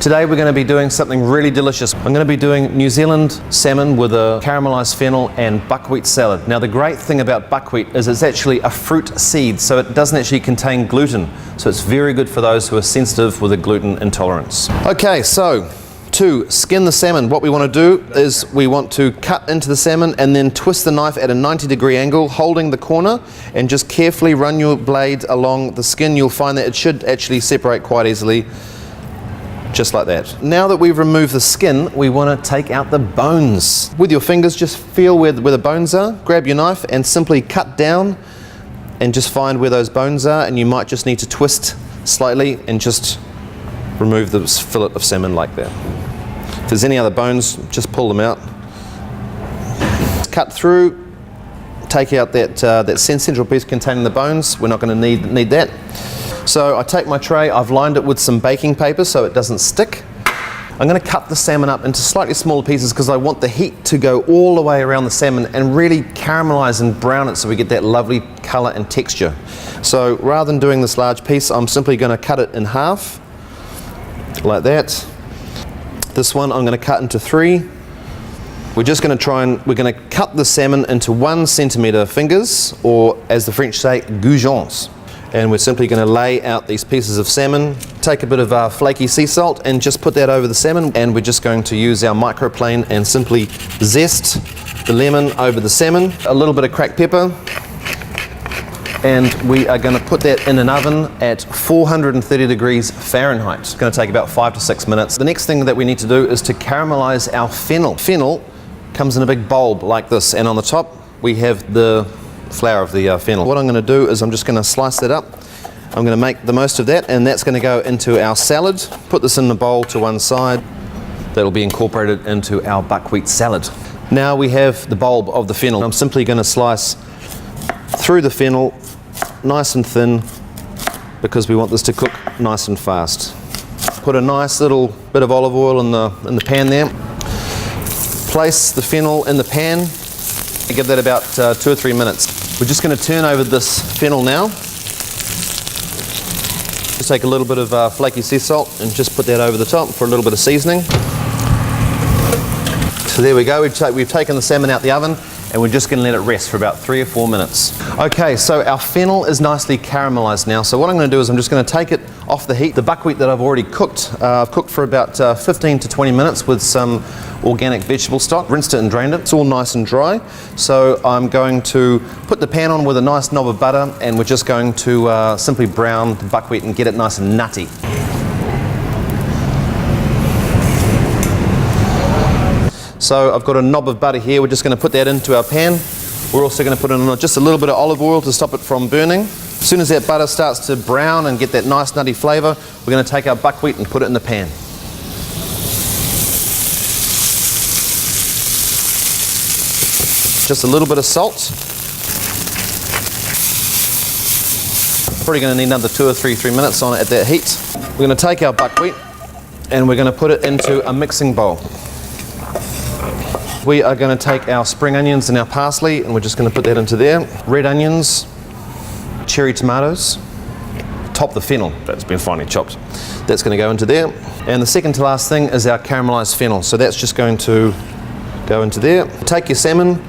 Today we're going to be doing something really delicious. I'm going to be doing New Zealand salmon with a caramelised fennel and buckwheat salad. Now the great thing about buckwheat is it's actually a fruit seed, so it doesn't actually contain gluten. So it's very good for those who are sensitive with a gluten intolerance. Okay, so to skin the salmon, what we want to do is we want to cut into the salmon and then twist the knife at a 90-degree angle, holding the corner, and just carefully run your blade along the skin. You'll find that it should actually separate quite easily, just like that. Now that we've removed the skin, we want to take out the bones. With your fingers, just feel where the bones are, grab your knife and simply cut down and just find where those bones are, and you might just need to twist slightly and just remove the fillet of salmon like that. If there's any other bones, just pull them out. Cut through, take out that central piece containing the bones. We're not going to need that. So I take my tray, I've lined it with some baking paper so it doesn't stick. I'm going to cut the salmon up into slightly smaller pieces because I want the heat to go all the way around the salmon and really caramelize and brown it so we get that lovely color and texture. So rather than doing this large piece, I'm simply going to cut it in half, like that. This one I'm going to cut into 3. We're just going to we're going to cut the salmon into 1 centimeter fingers, or as the French say, goujons. And we're simply going to lay out these pieces of salmon, take a bit of flaky sea salt and just put that over the salmon, and we're just going to use our microplane and simply zest the lemon over the salmon, a little bit of cracked pepper, and we are going to put that in an oven at 430 degrees Fahrenheit. It's going to take about 5 to 6 minutes. The next thing that we need to do is to caramelize our fennel. Fennel comes in a big bulb like this, and on the top we have the flour of the fennel. What I'm going to do is I'm just going to slice that up. I'm going to make the most of that, and that's going to go into our salad. Put this in the bowl to one side. That'll be incorporated into our buckwheat salad. Now we have the bulb of the fennel. I'm simply going to slice through the fennel nice and thin because we want this to cook nice and fast. Put a nice little bit of olive oil in the pan there. Place the fennel in the pan. Give that about 2 or 3 minutes. We're just going to turn over this fennel now. Just take a little bit of flaky sea salt and just put that over the top for a little bit of seasoning. So there we go, we've taken the salmon out the oven, and we're just going to let it rest for about 3 or 4 minutes. Okay, so our fennel is nicely caramelized now. So what I'm going to do is I'm just going to take it off the heat. The buckwheat that I've already cooked, I've cooked for about 15 to 20 minutes with some organic vegetable stock, rinsed it and drained it. It's all nice and dry. So I'm going to put the pan on with a nice knob of butter, and we're just going to simply brown the buckwheat and get it nice and nutty. So I've got a knob of butter here. We're just going to put that into our pan. We're also going to put in just a little bit of olive oil to stop it from burning. As soon as that butter starts to brown and get that nice nutty flavour, we're going to take our buckwheat and put it in the pan. Just a little bit of salt. Probably going to need another 2 or 3 minutes on it at that heat. We're going to take our buckwheat and we're going to put it into a mixing bowl. We are going to take our spring onions and our parsley, and we're just going to put that into there. Red onions, cherry tomatoes, top the fennel that's been finely chopped. That's going to go into there. And the second to last thing is our caramelized fennel. So that's just going to go into there. Take your salmon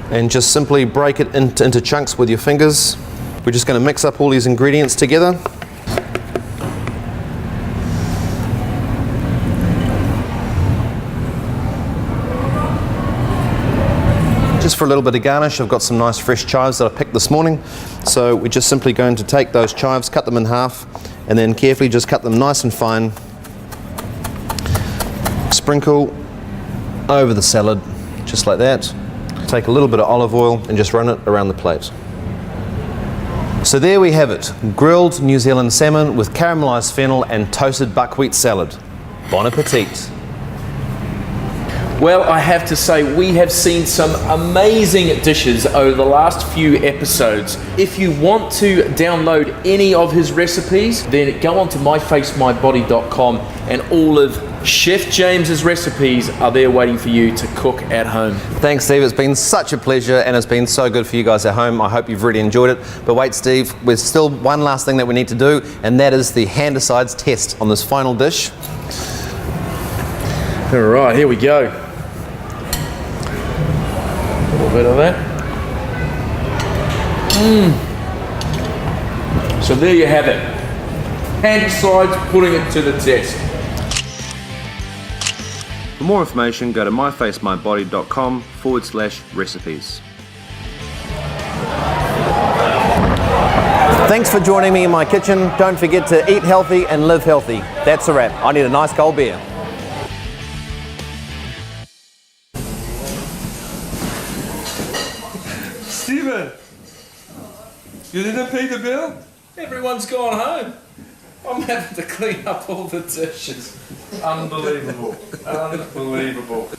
and just simply break it into chunks with your fingers. We're just going to mix up all these ingredients together. Just for a little bit of garnish, I've got some nice fresh chives that I picked this morning. So we're just simply going to take those chives, cut them in half, and then carefully just cut them nice and fine. Sprinkle over the salad, just like that. Take a little bit of olive oil and just run it around the plate. So there we have it, grilled New Zealand salmon with caramelised fennel and toasted buckwheat salad. Bon appetit. Well, I have to say, we have seen some amazing dishes over the last few episodes. If you want to download any of his recipes, then go on to myfacemybody.com, and all of Chef James's recipes are there waiting for you to cook at home. Thanks, Steve. It's been such a pleasure, and it's been so good for you guys at home. I hope you've really enjoyed it. But wait, Steve, there's still one last thing that we need to do, and that is the hand-asides test on this final dish. All right, here we go. A little bit of that. So there you have it. Handysides putting it to the test. For more information, go to myfacemybody.com/recipes. Thanks for joining me in my kitchen. Don't forget to eat healthy and live healthy. That's a wrap. I need a nice cold beer. Stephen, you didn't pay the bill? Everyone's gone home. I'm having to clean up all the dishes. Unbelievable. Unbelievable.